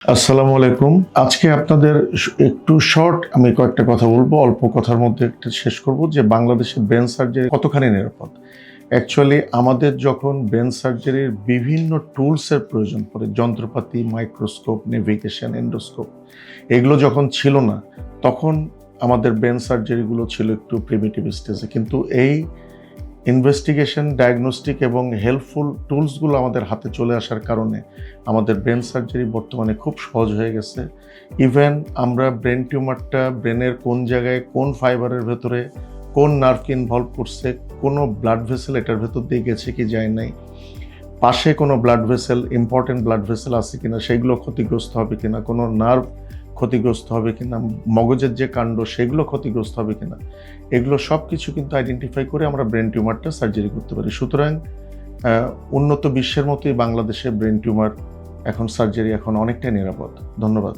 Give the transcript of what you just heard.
আসসালামু আলাইকুম। আজকে আপনাদের একটু শর্ট আমি কয়েকটা কথা বলবো। অল্প কথার মধ্যে একটা শেষ করব যে বাংলাদেশে ব্রেন সার্জারি কতখানি নিরাপদ। অ্যাকচুয়ালি আমাদের যখন ব্রেন সার্জারির বিভিন্ন টুলসের প্রয়োজন পড়ে, যন্ত্রপাতি, মাইক্রোস্কোপ, নেভিগেশন, এন্ডোস্কোপ এগুলো যখন ছিল না, তখন আমাদের ব্রেন সার্জারিগুলো ছিল একটু প্রিমিটিভ স্টেজে। কিন্তু এই ইনভেস্টিগেশন, ডায়াগনস্টিক এবং হেল্পফুল টুলসগুলো আমাদের হাতে চলে আসার কারণে আমাদের ব্রেন সার্জারি বর্তমানে খুব সহজ হয়ে গেছে। ইভেন আমরা ব্রেন টিউমারটা ব্রেনের কোন জায়গায়, কোন ফাইবারের ভেতরে, কোন নার্ভকে ইনভলভ করছে, কোনো ব্লাড ভেসেল এটার ভেতর দিয়ে গেছে কি যায় নাই, পাশে কোনো blood vessel, important blood vessel আছে কিনা, সেইগুলো ক্ষতিগ্রস্ত হবে কিনা, কোনো নার্ভ ক্ষতিগ্রস্ত হবে কিনা, মগজের যে কাণ্ড সেগুলো ক্ষতিগ্রস্ত হবে কিনা, এগুলো সব কিছু কিন্তু আইডেন্টিফাই করে আমরা ব্রেন টিউমারটা সার্জারি করতে পারি। সুতরাং উন্নত বিশ্বের মতোই বাংলাদেশে ব্রেন টিউমার সার্জারি এখন অনেকটাই নিরাপদ। ধন্যবাদ।